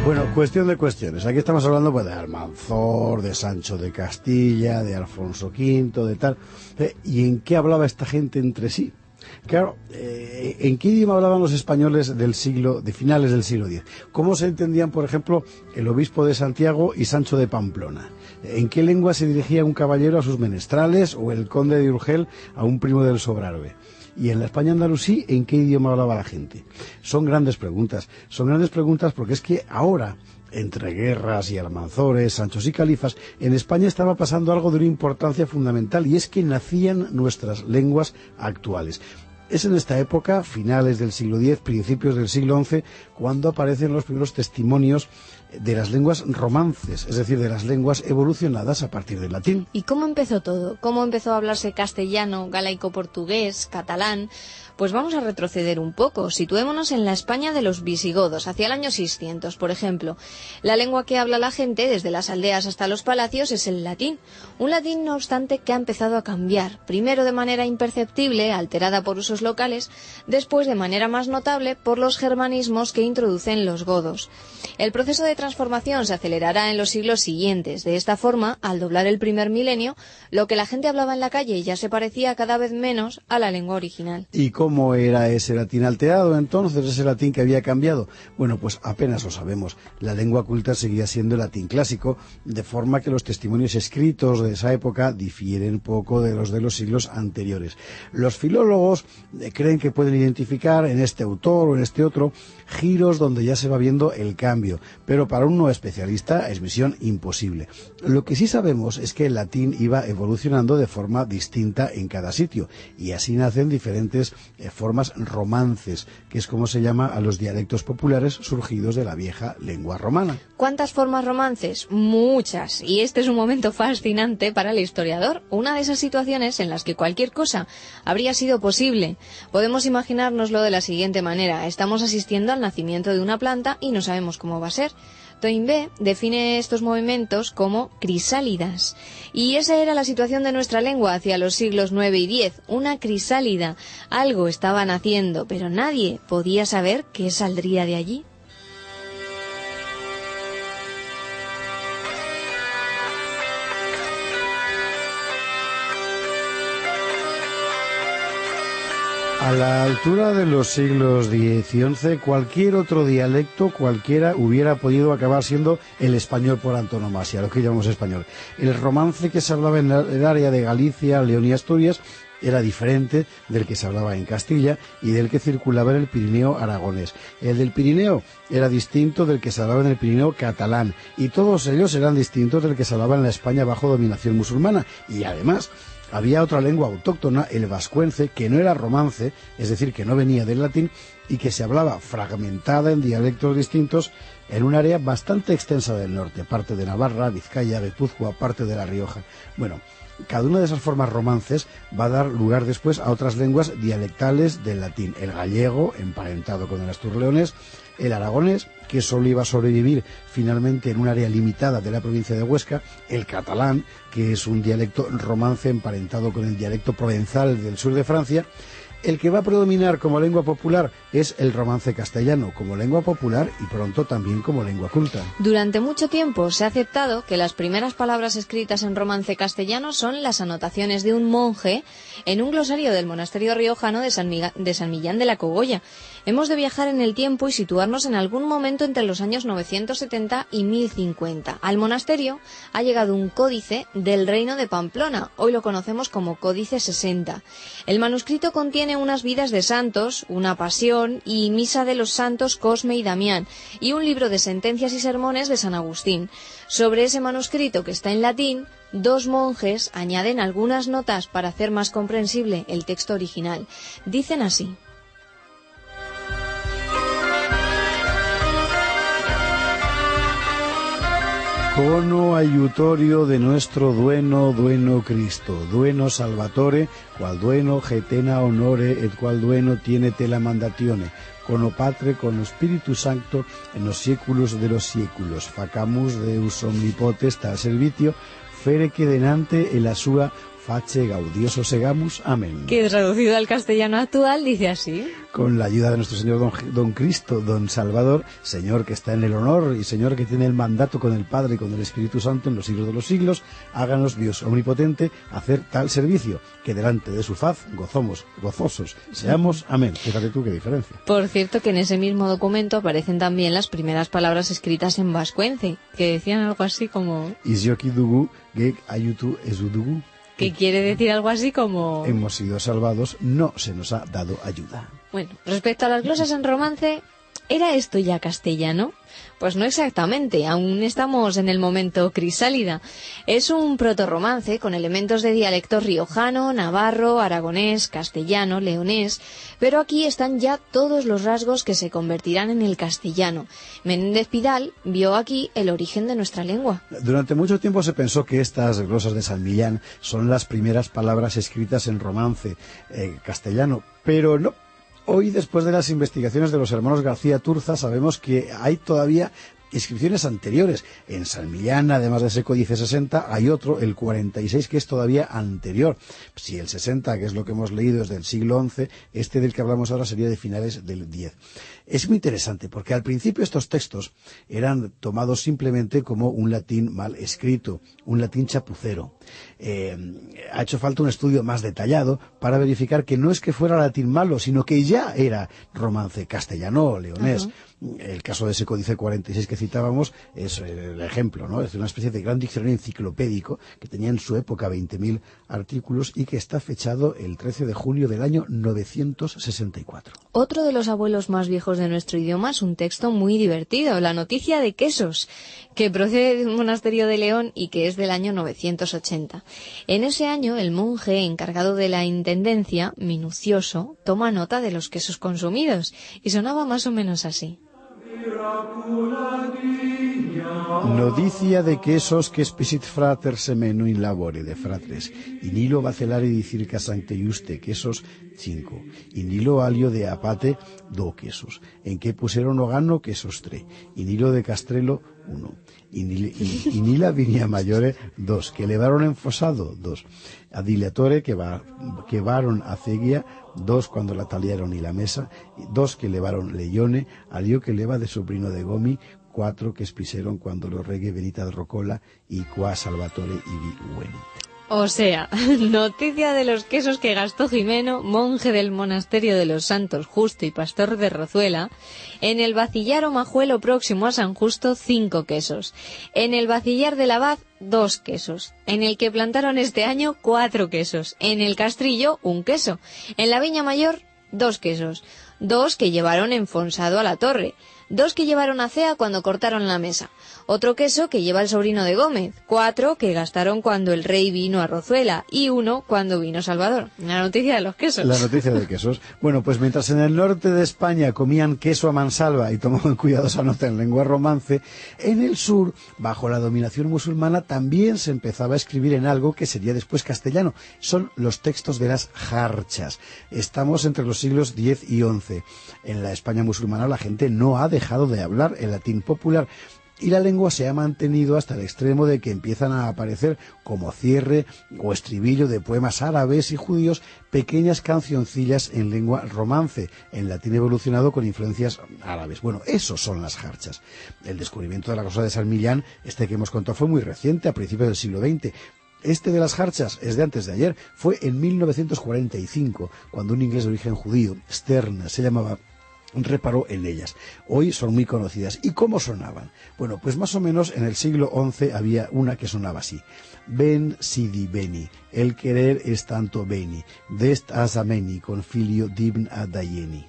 Bueno, cuestión de cuestiones. Aquí estamos hablando pues, de Almanzor, de Sancho de Castilla, de Alfonso V, de tal. ¿Y en qué hablaba esta gente entre sí? Claro, ¿en qué idioma hablaban los españoles de finales del siglo X? ¿Cómo se entendían, por ejemplo, el obispo de Santiago y Sancho de Pamplona? ¿En qué lengua se dirigía un caballero a sus menestrales o el conde de Urgel a un primo del Sobrarbe? Y en la España andalusí, ¿en qué idioma hablaba la gente? Son grandes preguntas porque es que ahora, entre guerras y almanzores, sanchos y califas, en España estaba pasando algo de una importancia fundamental, y es que nacían nuestras lenguas actuales. Es en esta época, finales del siglo X, principios del siglo XI, cuando aparecen los primeros testimonios de las lenguas romances, es decir, de las lenguas evolucionadas a partir del latín. ¿Y cómo empezó todo? ¿Cómo empezó a hablarse castellano, galaico-portugués, catalán? Pues vamos a retroceder un poco. Situémonos en la España de los visigodos, hacia el año 600, por ejemplo. La lengua que habla la gente, desde las aldeas hasta los palacios, es el latín. Un latín, no obstante, que ha empezado a cambiar. Primero de manera imperceptible, alterada por usos locales, después de manera más notable por los germanismos que introducen los godos. El proceso de transformación se acelerará en los siglos siguientes. De esta forma, al doblar el primer milenio, lo que la gente hablaba en la calle ya se parecía cada vez menos a la lengua original. ¿Y cómo era ese latín alterado entonces, ese latín que había cambiado? Bueno, pues apenas lo sabemos. La lengua culta seguía siendo el latín clásico, de forma que los testimonios escritos de esa época difieren poco de los siglos anteriores. Los filólogos creen que pueden identificar en este autor o en este otro giros donde ya se va viendo el cambio, pero para un no especialista es misión imposible. Lo que sí sabemos es que el latín iba evolucionando de forma distinta en cada sitio, y así nacen diferentes formas romances, que es como se llama a los dialectos populares surgidos de la vieja lengua romana. ¿Cuántas formas romances? Muchas, y este es un momento fascinante para el historiador, una de esas situaciones en las que cualquier cosa habría sido posible. Podemos imaginárnoslo de la siguiente manera: estamos asistiendo al nacimiento de una planta y no sabemos cómo va a ser. Toynbee define estos movimientos como crisálidas. Y esa era la situación de nuestra lengua hacia los siglos IX y X, una crisálida. Algo estaba naciendo, pero nadie podía saber qué saldría de allí. A la altura de los siglos X y XI, cualquier otro dialecto, cualquiera, hubiera podido acabar siendo el español por antonomasia, lo que llamamos español. El romance que se hablaba en el área de Galicia, León y Asturias era diferente del que se hablaba en Castilla y del que circulaba en el Pirineo aragonés. El del Pirineo era distinto del que se hablaba en el Pirineo catalán, y todos ellos eran distintos del que se hablaba en la España bajo dominación musulmana. Y además había otra lengua autóctona, el vascuence, que no era romance, es decir, que no venía del latín, y que se hablaba fragmentada en dialectos distintos en un área bastante extensa del norte, parte de Navarra, Vizcaya, Guipúzcoa, parte de La Rioja. Bueno, cada una de esas formas romances va a dar lugar después a otras lenguas dialectales del latín: el gallego, emparentado con el asturleonés; el aragonés, que solo iba a sobrevivir finalmente en un área limitada de la provincia de Huesca; el catalán, que es un dialecto romance emparentado con el dialecto provenzal del sur de Francia. El que va a predominar como lengua popular es el romance castellano, como lengua popular y pronto también como lengua culta. Durante mucho tiempo se ha aceptado que las primeras palabras escritas en romance castellano son las anotaciones de un monje en un glosario del monasterio riojano de San Millán de la Cogolla. Hemos de viajar en el tiempo y situarnos en algún momento entre los años 970 y 1050. Al monasterio ha llegado un códice del reino de Pamplona, hoy lo conocemos como Códice 60. El manuscrito contiene unas vidas de santos, una pasión y misa de los santos Cosme y Damián, y un libro de sentencias y sermones de San Agustín. Sobre ese manuscrito, que está en latín, dos monjes añaden algunas notas para hacer más comprensible el texto original. Dicen así: Cono aiutorio de nuestro dueno Cristo, dueno salvatore, qual dueno getena honore et qual dueno tienete la mandatione, cono Patre, cono Spiritus Sancto, en los séculos de los séculos, facamus Deus omnipotens tal servitio, fere che denante e la sua face gaudioso segamus, amén. Que traducido al castellano actual dice así: con la ayuda de nuestro Señor don Cristo, don Salvador, Señor que está en el honor y Señor que tiene el mandato con el Padre y con el Espíritu Santo en los siglos de los siglos, háganos Dios omnipotente hacer tal servicio, que delante de su faz gozosos seamos, amén. Fíjate tú qué diferencia. Por cierto, que en ese mismo documento aparecen también las primeras palabras escritas en vascuence, que decían algo así como Izioki dugu gek ayutu ezudugu, que quiere decir algo así como hemos sido salvados, no se nos ha dado ayuda. Bueno, respecto a las glosas en romance, ¿era esto ya castellano? Pues no exactamente, aún estamos en el momento crisálida. Es un protorromance con elementos de dialecto riojano, navarro, aragonés, castellano, leonés, pero aquí están ya todos los rasgos que se convertirán en el castellano. Menéndez Pidal vio aquí el origen de nuestra lengua. Durante mucho tiempo se pensó que estas glosas de San Millán son las primeras palabras escritas en romance castellano, pero no. Hoy, después de las investigaciones de los hermanos García Turza, sabemos que hay todavía inscripciones anteriores. En San Millán, además de ese códice 60, hay otro, el 46, que es todavía anterior. Si el 60, que es lo que hemos leído, es del siglo XI, este del que hablamos ahora sería de finales del X. Es muy interesante, porque al principio estos textos eran tomados simplemente como un latín mal escrito, un latín chapucero. Ha hecho falta un estudio más detallado para verificar que no es que fuera latín malo, sino que ya era romance castellano o leonés. El caso de ese códice 46 que citábamos es el ejemplo, ¿no? Es una especie de gran diccionario enciclopédico que tenía en su época 20.000 artículos y que está fechado el 13 de junio del año 964. Otro de los abuelos más viejos de nuestro idioma es un texto muy divertido, La noticia de quesos, que procede de un monasterio de León y que es del año 980. En ese año, el monje encargado de la intendencia, minucioso, toma nota de los quesos consumidos y sonaba más o menos así. Noticia de quesos que spisit frater semeno in labore de fratres, in illo bacellare di circa sancte iuste quesos 5, in illo alio de apate 2 quesos, en que pusieron ogano quesos 3, in illo de castrelo 1, in illa vinia mayore 2, que levaron enfosado 2, adilatore que varon aceguia 2 cuando la taliaron y la mesa, 2 que levaron leyone, alio que leva de sobrino de gomi, 4 que spiseron cuando lo regue venita de rocola y qua salvatore ibi uenit. O sea, noticia de los quesos que gastó Jimeno, monje del monasterio de los Santos Justo y pastor de Rozuela. En el vacillar o majuelo próximo a San Justo, 5 quesos. En el vacillar del abad, 2 quesos. En el que plantaron este año, 4 quesos. En el castrillo, 1 queso. En la viña mayor, 2 quesos. 2 que llevaron enfonsado a la torre. 2 que llevaron a cea cuando cortaron la mesa. Otro queso que lleva el sobrino de Gómez. 4 que gastaron cuando el rey vino a Rozuela. Y 1 cuando vino Salvador. La noticia de los quesos. La noticia de quesos. Bueno, pues mientras en el norte de España comían queso a mansalva y tomaban cuidadosa nota en lengua romance, en el sur, bajo la dominación musulmana, también se empezaba a escribir en algo que sería después castellano. Son los textos de las jarchas. Estamos entre los siglos X y XI. En la España musulmana la gente no ha dejado de hablar el latín popular y la lengua se ha mantenido hasta el extremo de que empiezan a aparecer como cierre o estribillo de poemas árabes y judíos pequeñas cancioncillas en lengua romance, en latín evolucionado con influencias árabes. Bueno, esos son las jarchas. El descubrimiento de la glosa de San Millán, este que hemos contado, fue muy reciente, a principios del siglo XX. Este de las jarchas es de antes de ayer, fue en 1945, cuando un inglés de origen judío, Stern se llamaba, reparó en ellas. Hoy son muy conocidas. ¿Y cómo sonaban? Bueno, pues más o menos en el siglo XI había una que sonaba así. Ben sidi beni, el querer es tanto beni, dest asameni con filio dibn adayeni.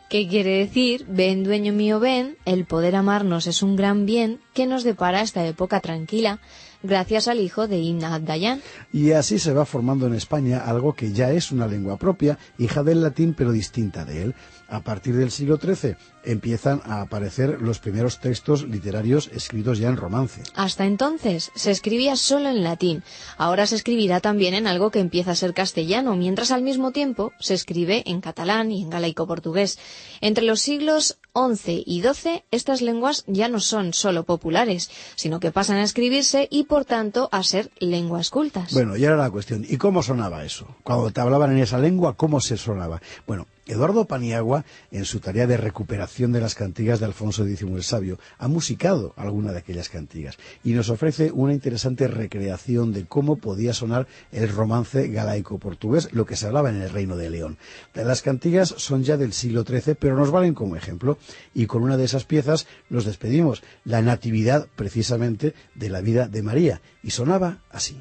¿Qué quiere decir? Ven, dueño mío, ven, el poder amarnos es un gran bien que nos depara esta época tranquila, gracias al hijo de Ibn ad-Dayan. Y así se va formando en España algo que ya es una lengua propia, hija del latín pero distinta de él. A partir del siglo XIII, empiezan a aparecer los primeros textos literarios escritos ya en romance. Hasta entonces se escribía solo en latín. Ahora se escribirá también en algo que empieza a ser castellano, mientras al mismo tiempo se escribe en catalán y en galaico-portugués. Entre los siglos XI y XII, estas lenguas ya no son solo populares, sino que pasan a escribirse y, por tanto, a ser lenguas cultas. Bueno, y ahora la cuestión, ¿y cómo sonaba eso? Cuando te hablaban en esa lengua, ¿cómo se sonaba? Bueno, Eduardo Paniagua, en su tarea de recuperación de las cantigas de Alfonso X el Sabio, ha musicado alguna de aquellas cantigas y nos ofrece una interesante recreación de cómo podía sonar el romance galaico-portugués, lo que se hablaba en el Reino de León. Las cantigas son ya del siglo XIII, pero nos valen como ejemplo, y con una de esas piezas nos despedimos, la Natividad, precisamente, de la vida de María, y sonaba así.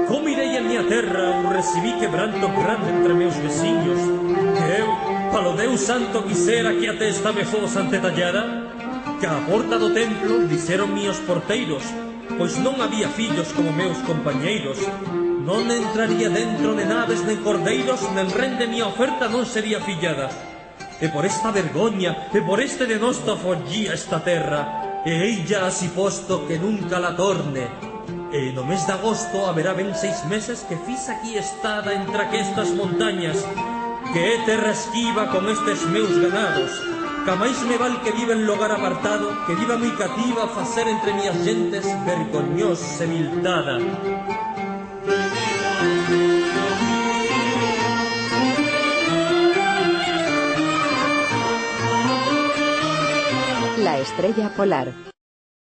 Como irei a miña terra, eu recibí quebranto grande entre meus veciños, que eu, palo Deus santo, quisera que a testa me fosante tallada, que a porta do templo dixeron míos porteiros, pois non había fillos como meus compañeiros, non entraría dentro de naves nen cordeiros, nen rende miña oferta non sería fillada. E por esta vergoña, e por este denosto follía esta terra, e ella así posto que nunca la torne. E no mes de agosto haberá ben 6 meses que fis aquí estada entre aquestas montañas, que é terra esquiva con estes meus ganados, que máis me val que viva en lugar apartado, que viva moi cativa a facer entre mias gentes vergoñosa e viltada. La estrella polar.